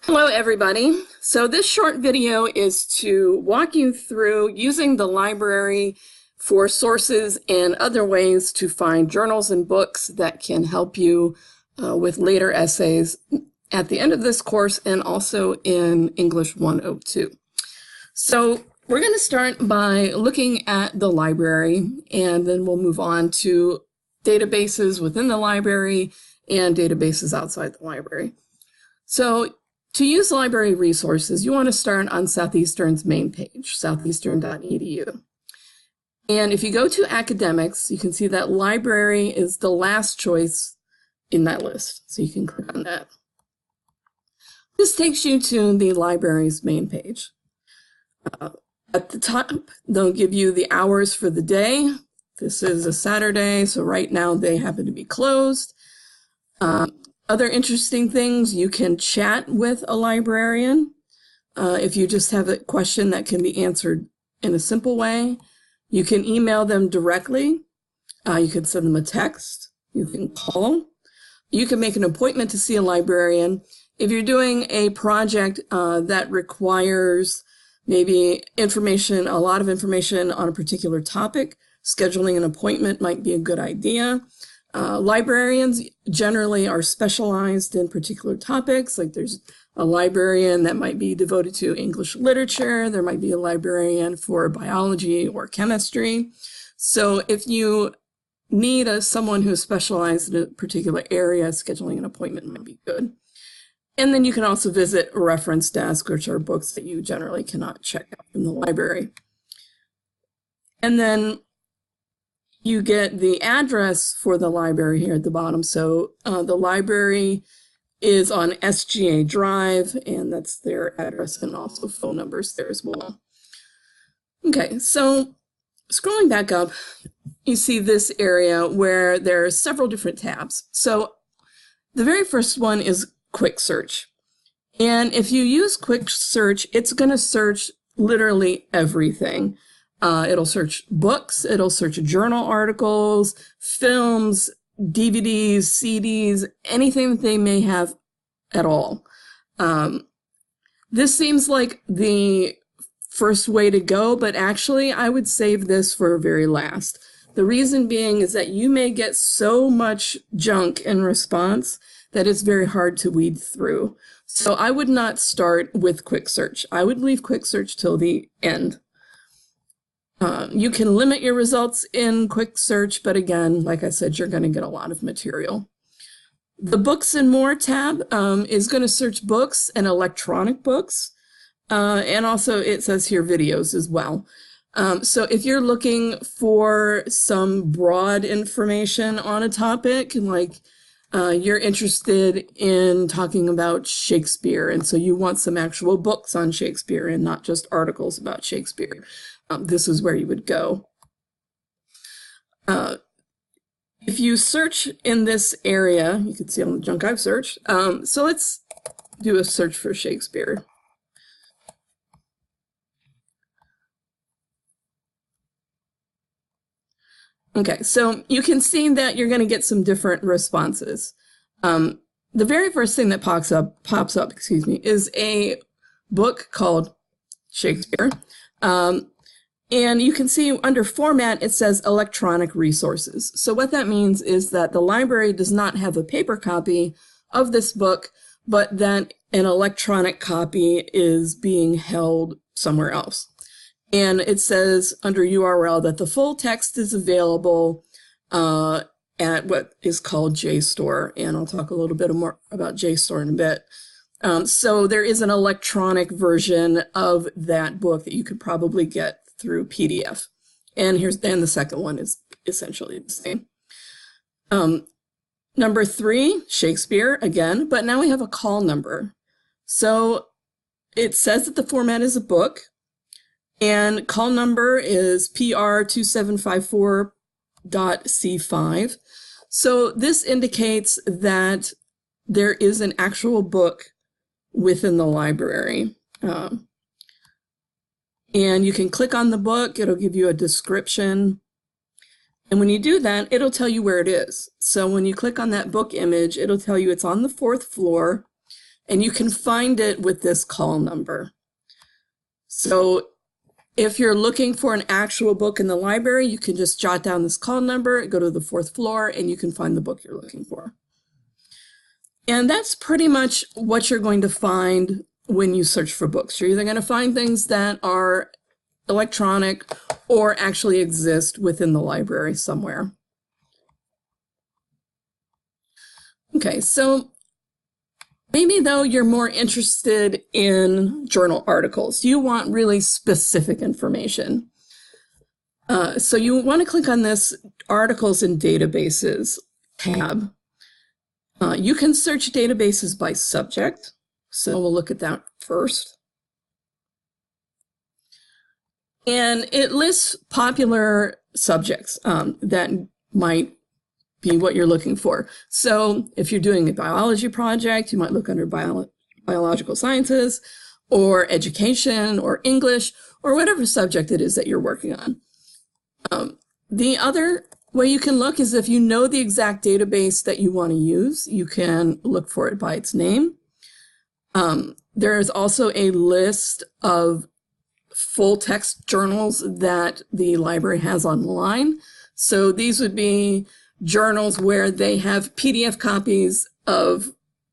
Hello everybody. So this short video is to walk you through using the library for sources and other ways to find journals and books that can help you with later essays at the end of this course and also in English 102. So we're going to start by looking at the library, and then we'll move on to databases within the library and databases outside the library. So to use library resources, you want to start on Southeastern's main page, southeastern.edu. And if you go to academics, you can see that library is the last choice in that list. So you can click on that. This takes you to the library's main page. At the top, they'll give you the hours for the day. This is a Saturday, so right now they happen to be closed. Other interesting things, you can chat with a librarian if you just have a question that can be answered in a simple way. You can email them directly. You can send them a text. You can call. You can make an appointment to see a librarian. If you're doing a project that requires maybe information, a lot of information on a particular topic, scheduling an appointment might be a good idea. Librarians generally are specialized in particular topics, like there's a librarian that might be devoted to English literature, there might be a librarian for biology or chemistry. So if you need someone who's specialized in a particular area, scheduling an appointment might be good. And then you can also visit a reference desk, which are books that you generally cannot check out in the library. And then you get the address for the library here at the bottom. So the library is on SGA Drive, and that's their address and also phone numbers there as well. Okay, so scrolling back up, you see this area where there are several different tabs. So the very first one is Quick Search. And if you use Quick Search, it's going to search literally everything. It'll search books, it'll search journal articles, films, DVDs, CDs, anything that they may have at all. This seems like the first way to go, but actually I would save this for very last. The reason being is that you may get so much junk in response that it's very hard to weed through. So I would not start with Quick Search. I would leave Quick Search till the end. You can limit your results in Quick Search, but again, like I said, you're going to get a lot of material. The Books and More tab is going to search books and electronic books, and also it says here videos as well. So if you're looking for some broad information on a topic, like you're interested in talking about Shakespeare, and so you want some actual books on Shakespeare and not just articles about Shakespeare, this is where you would go. If you search in this area, you can see all the junk I've searched. So let's do a search for Shakespeare. Okay, so you can see that you're going to get some different responses. The very first thing that pops up, is a book called Shakespeare. And you can see under format, it says electronic resources. So what that means is that the library does not have a paper copy of this book, but that an electronic copy is being held somewhere else. And it says under URL that the full text is available at what is called JSTOR. And I'll talk a little bit more about JSTOR in a bit. So there is an electronic version of that book that you could probably get through PDF. And the second one is essentially the same. Number 3, Shakespeare again, but now we have a call number. So it says that the format is a book, and call number is PR2754.C5. So this indicates that there is an actual book within the library. And you can click on the book, it'll give you a description. And when you do that, it'll tell you where it is. So when you click on that book image, it'll tell you it's on the 4th floor. and you can find it with this call number. So if you're looking for an actual book in the library, you can just jot down this call number, go to the 4th floor, and you can find the book you're looking for. And that's pretty much what you're going to find when you search for books. You're either going to find things that are electronic or actually exist within the library somewhere. Okay, so maybe though you're more interested in journal articles. You want really specific information. So you want to click on this Articles and Databases tab. You can search databases by subject. So we'll look at that first. And it lists popular subjects that might be what you're looking for. So if you're doing a biology project, you might look under biological sciences or education or English or whatever subject it is that you're working on. The other way you can look is if you know the exact database that you want to use, you can look for it by its name. There is also a list of full text journals that the library has online. So these would be journals where they have PDF copies of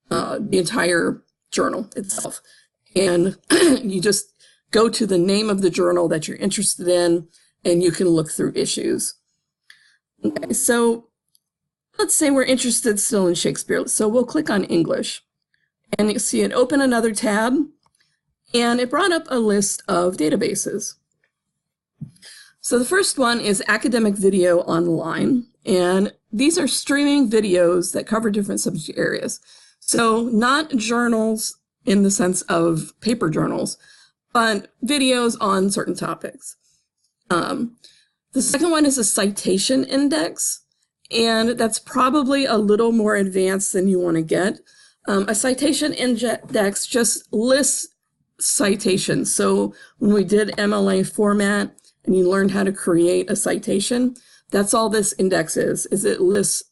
the entire journal itself. And you just go to the name of the journal that you're interested in, and you can look through issues. Okay, so let's say we're interested still in Shakespeare. So we'll click on English, and you see it open another tab, and it brought up a list of databases. So the first one is Academic Video Online, and these are streaming videos that cover different subject areas. So not journals in the sense of paper journals, but videos on certain topics. The second one is a citation index, and that's probably a little more advanced than you want to get. A citation index just lists citations. So when we did MLA format and you learned how to create a citation, that's all this index is it lists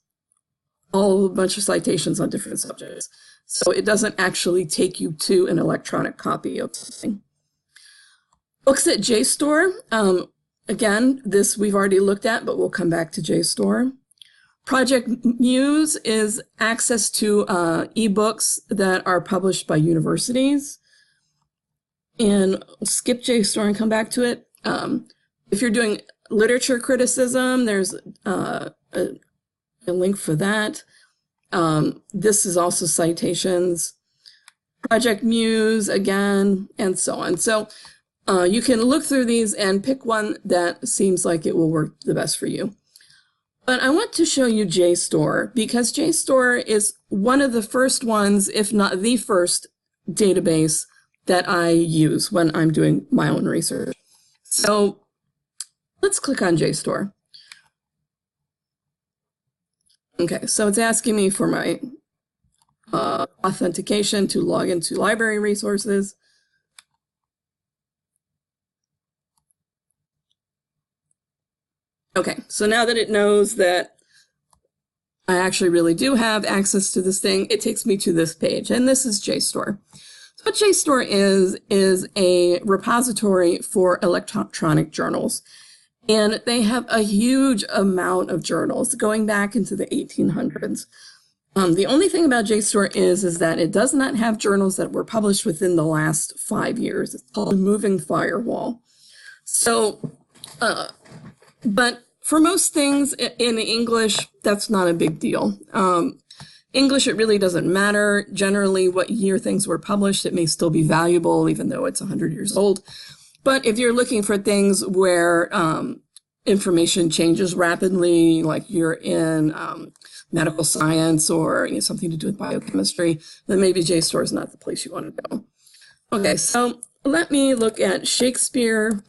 a bunch of citations on different subjects. So it doesn't actually take you to an electronic copy of something. Books at JSTOR. Again, this we've already looked at, but we'll come back to JSTOR. Project Muse is access to ebooks that are published by universities. And we'll skip JSTOR and come back to it. If you're doing literature criticism, there's a link for that. This is also citations. Project Muse again, and so on. So you can look through these and pick one that seems like it will work the best for you. But I want to show you JSTOR because JSTOR is one of the first ones, if not the first database that I use when I'm doing my own research. So let's click on JSTOR. Okay, so it's asking me for my authentication to log into library resources. Okay, so now that it knows that I actually really do have access to this thing, it takes me to this page, and this is JSTOR. So what JSTOR is a repository for electronic journals, and they have a huge amount of journals going back into the 1800s. The only thing about JSTOR is that it does not have journals that were published within the last 5 years. It's called a moving firewall. So, but for most things in English, that's not a big deal. English, it really doesn't matter. Generally, what year things were published, it may still be valuable, even though it's 100 years old. But if you're looking for things where information changes rapidly, like you're in medical science or something to do with biochemistry, then maybe JSTOR is not the place you want to go. Okay, so let me look at Shakespeare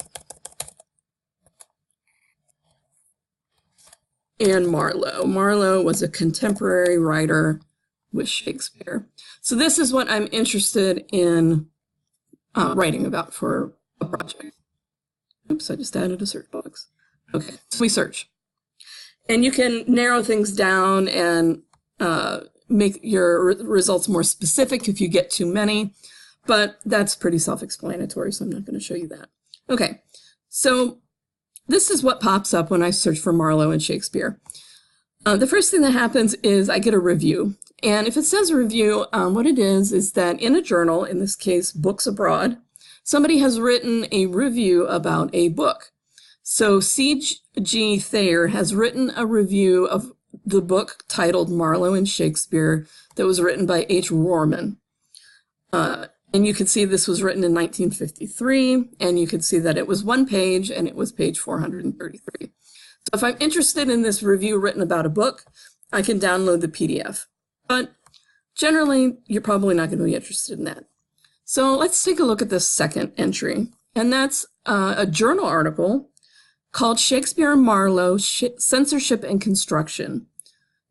and Marlowe. Marlowe was a contemporary writer with Shakespeare. So this is what I'm interested in writing about for a project. Oops, I just added a search box. Okay, so we search. And you can narrow things down and make your results more specific if you get too many, but that's pretty self-explanatory, so I'm not going to show you that. Okay, so this is what pops up when I search for Marlowe and Shakespeare. The first thing that happens is I get a review. And if it says review, what it is that in a journal, in this case, Books Abroad, somebody has written a review about a book. So C.G. Thayer has written a review of the book titled Marlowe and Shakespeare that was written by H. Rorman. And you can see this was written in 1953, and you can see that it was one page, and it was page 433. So if I'm interested in this review written about a book, I can download the PDF. But generally, you're probably not going to be interested in that. So let's take a look at this second entry, and that's a journal article called Shakespeare and Marlowe, Censorship and Construction.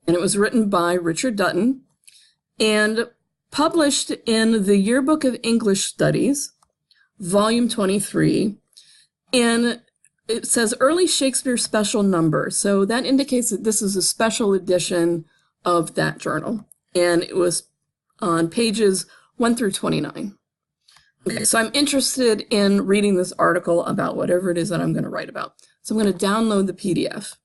And it was written by Richard Dutton and published in the Yearbook of English Studies, volume 23. And it says early Shakespeare special number. So that indicates that this is a special edition of that journal. And it was on pages 1 through 29. Okay, so I'm interested in reading this article about whatever it is that I'm going to write about. So I'm going to download the PDF.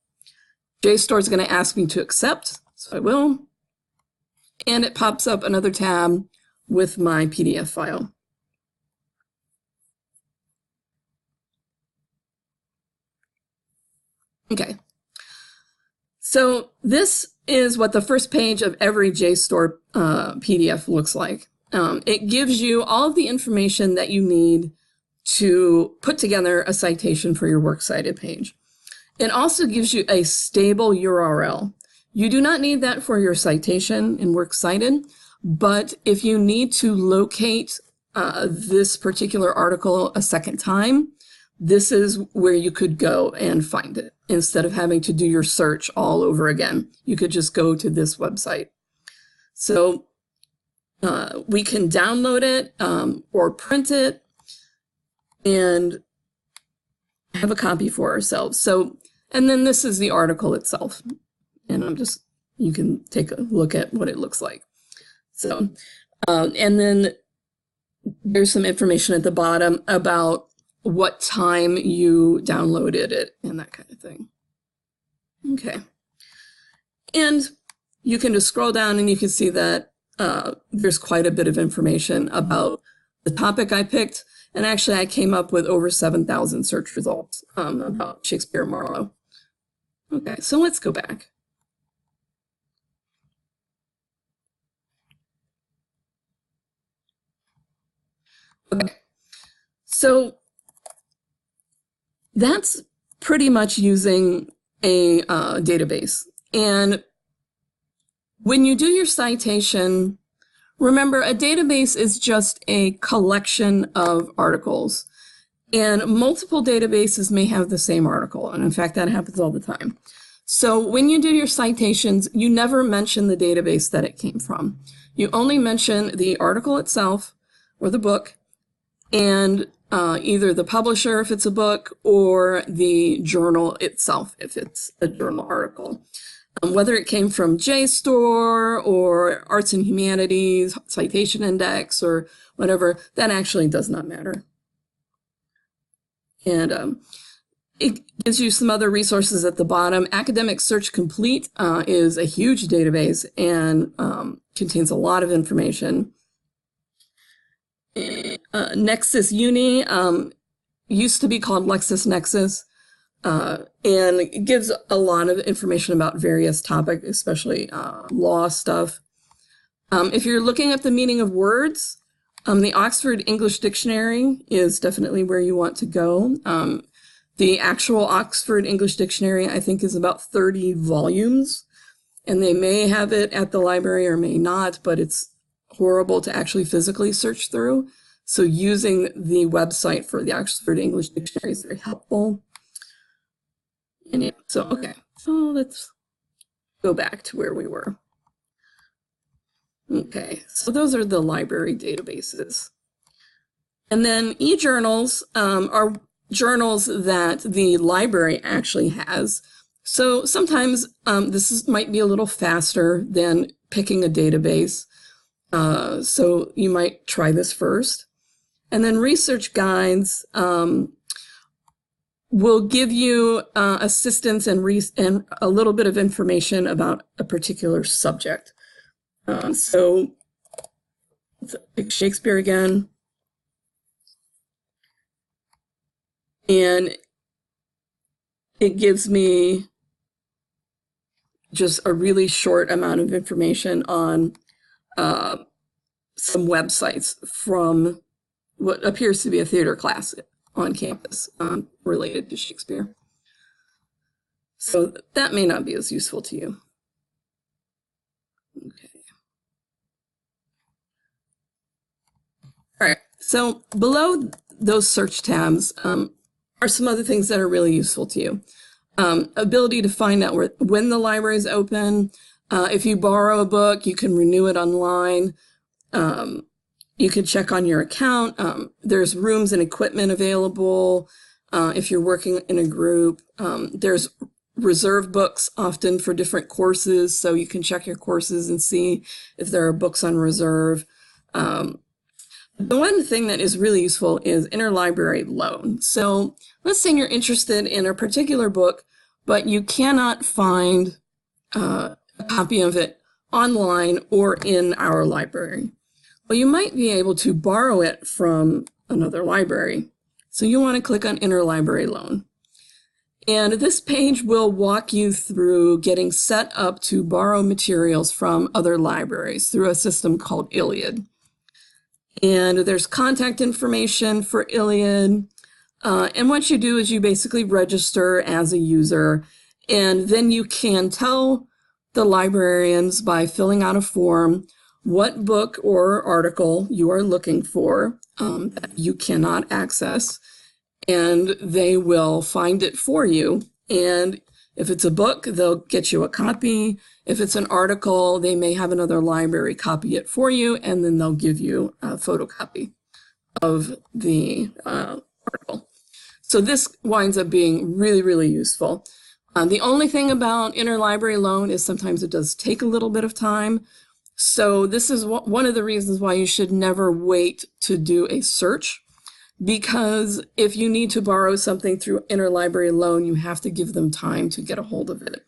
JSTOR is going to ask me to accept, so I will. And it pops up another tab with my PDF file. Okay, so this is what the first page of every JSTOR PDF looks like. It gives you all of the information that you need to put together a citation for your Works Cited page. It also gives you a stable URL. You do not need that for your citation in Works Cited, but if you need to locate this particular article a second time, this is where you could go and find it. Instead of having to do your search all over again, you could just go to this website. So we can download it or print it and have a copy for ourselves. So, and then this is the article itself. And you can take a look at what it looks like. So, and then there's some information at the bottom about what time you downloaded it and that kind of thing. Okay. And you can just scroll down and you can see that there's quite a bit of information about the topic I picked. And actually, I came up with over 7,000 search results about Shakespeare and Marlowe. Okay, so let's go back. Okay, so that's pretty much using a database. And when you do your citation, remember, a database is just a collection of articles, and multiple databases may have the same article. And in fact, that happens all the time. So when you do your citations, you never mention the database that it came from. You only mention the article itself or the book, and either the publisher if it's a book or the journal itself if it's a journal article. Whether it came from JSTOR or Arts and Humanities, Citation Index, or whatever, that actually does not matter. And it gives you some other resources at the bottom. Academic Search Complete is a huge database and contains a lot of information. Nexus Uni used to be called LexisNexis. And it gives a lot of information about various topics, especially law stuff. If you're looking at the meaning of words, the Oxford English Dictionary is definitely where you want to go. The actual Oxford English Dictionary, I think, is about 30 volumes, and they may have it at the library or may not, but it's horrible to actually physically search through. So using the website for the Oxford English Dictionary is very helpful. And yeah, so, okay, so let's go back to where we were. Okay, so those are the library databases. And then e-journals are journals that the library actually has. So sometimes might be a little faster than picking a database. So you might try this first. And then research guides will give you assistance and a little bit of information about a particular subject. So pick Shakespeare again. And it gives me just a really short amount of information on some websites from what appears to be a theater class on campus related to Shakespeare. So that may not be as useful to you. Okay. All right, so below those search tabs are some other things that are really useful to you. Ability to find out when the library is open. If you borrow a book, you can renew it online. You can check on your account. There's rooms and equipment available if you're working in a group. There's reserve books often for different courses, so you can check your courses and see if there are books on reserve. The one thing that is really useful is interlibrary loan. So let's say you're interested in a particular book, but you cannot find a copy of it online or in our library. Well, you might be able to borrow it from another library. So you want to click on interlibrary loan. And this page will walk you through getting set up to borrow materials from other libraries through a system called ILLiad. And there's contact information for ILLiad. And what you do is you basically register as a user, and then you can tell the librarians by filling out a form what book or article you are looking for that you cannot access, and they will find it for you. And if it's a book, they'll get you a copy. If it's an article, they may have another library copy it for you, and then they'll give you a photocopy of the article. So this winds up being really, really useful. The only thing about interlibrary loan is sometimes it does take a little bit of time. So this is one of the reasons why you should never wait to do a search, because if you need to borrow something through interlibrary loan, you have to give them time to get a hold of it.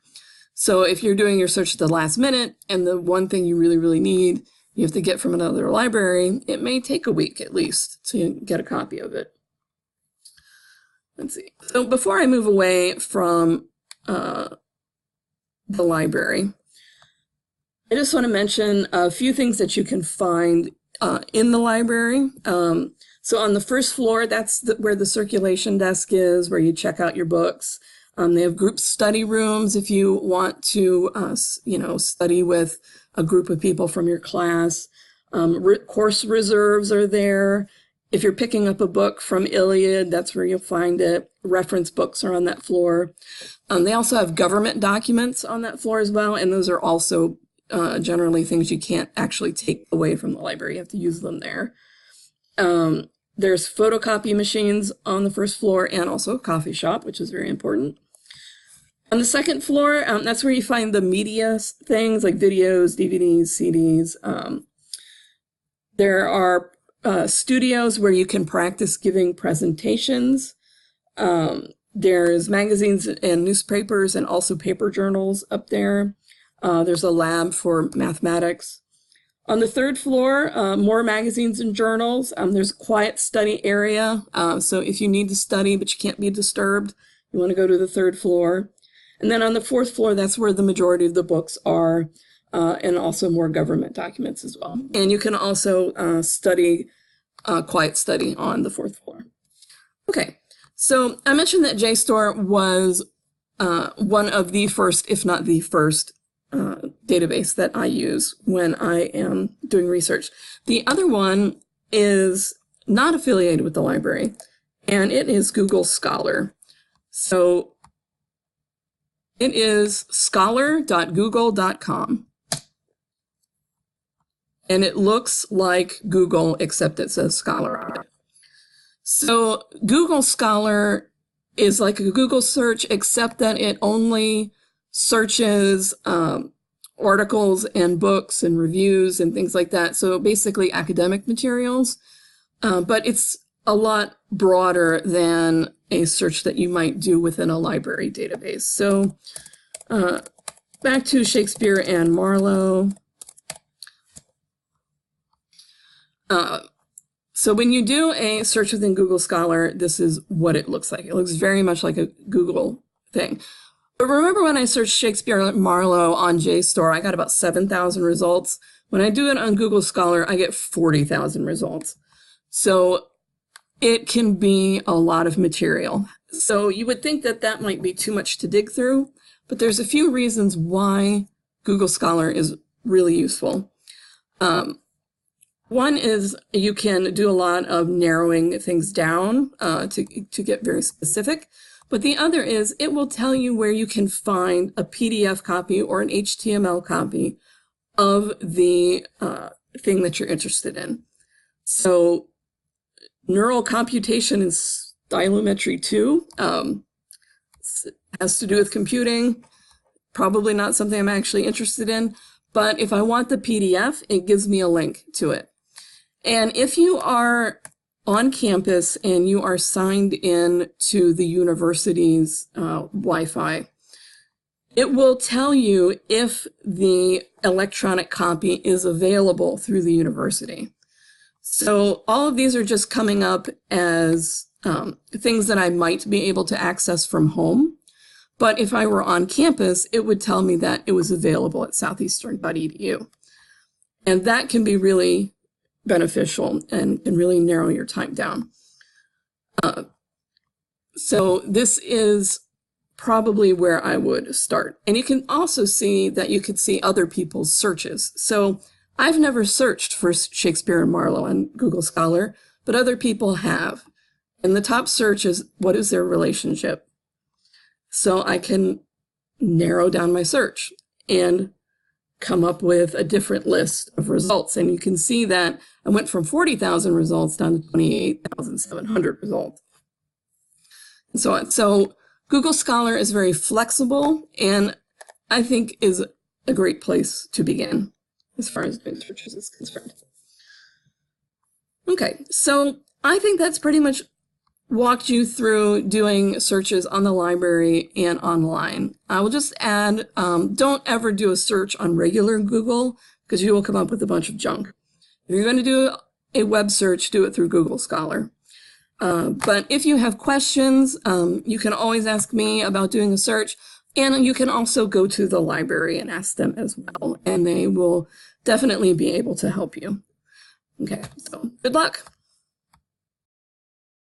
So if you're doing your search at the last minute and the one thing you really, really need, you have to get from another library, it may take a week at least to get a copy of it. Let's see. So before I move away from the library, I just want to mention a few things that you can find in the library. So on the first floor, that's where the circulation desk is, where you check out your books. They have group study rooms if you want to, study with a group of people from your class. Course reserves are there. If you're picking up a book from ILLiad, that's where you'll find it. Reference books are on that floor. They also have government documents on that floor as well, and those are also generally things you can't actually take away from the library. You have to use them there. There's photocopy machines on the first floor and also a coffee shop, which is very important. On the second floor, that's where you find the media things like videos, DVDs, CDs. There are studios where you can practice giving presentations. There's magazines and newspapers and also paper journals up there. There's a lab for mathematics. On the third floor, more magazines and journals. There's a quiet study area. So if you need to study but you can't be disturbed, you want to go to the third floor. And then on the fourth floor, that's where the majority of the books are, and also more government documents as well. And you can also study quiet study on the fourth floor. Okay, so I mentioned that JSTOR was one of the first, if not the first, database that I use when I am doing research. The other one is not affiliated with the library, and it is Google Scholar. So it is scholar.google.com. And it looks like Google, except it says Scholar on it. So Google Scholar is like a Google search, except that it only searches articles and books and reviews and things like that. So basically academic materials, but it's a lot broader than a search that you might do within a library database. So back to Shakespeare and Marlowe. So when you do a search within Google Scholar, this is what it looks like. It looks very much like a Google thing. But remember when I searched Shakespeare and Marlowe on JSTOR, I got about 7,000 results. When I do it on Google Scholar, I get 40,000 results. So it can be a lot of material. So you would think that that might be too much to dig through, but there's a few reasons why Google Scholar is really useful. One is you can do a lot of narrowing things down to get very specific. But the other is it will tell you where you can find a PDF copy or an HTML copy of the thing that you're interested in. So neural computation and stylometry 2 has to do with computing. Probably not something I'm actually interested in. But if I want the PDF, it gives me a link to it. And if you are on campus and you are signed in to the university's Wi-Fi, it will tell you if the electronic copy is available through the university. So all of these are just coming up as things that I might be able to access from home. But if I were on campus, it would tell me that it was available at southeastern.edu. And that can be really beneficial and can really narrow your time down. So this is probably where I would start. And you can also see that you could see other people's searches. So I've never searched for Shakespeare and Marlowe on Google Scholar, but other people have. And the top search is, what is their relationship? So I can narrow down my search and come up with a different list of results. And you can see that I went from 40,000 results down to 28,700 results. And so on. So Google Scholar is very flexible and I think is a great place to begin as far as doing searches is concerned. Okay, so I think that's pretty much walked you through doing searches on the library and online. I will just add, don't ever do a search on regular Google because you will come up with a bunch of junk. If you're going to do a web search, do it through Google Scholar. But if you have questions, you can always ask me about doing a search, and you can also go to the library and ask them as well, and they will definitely be able to help you. Okay, so good luck.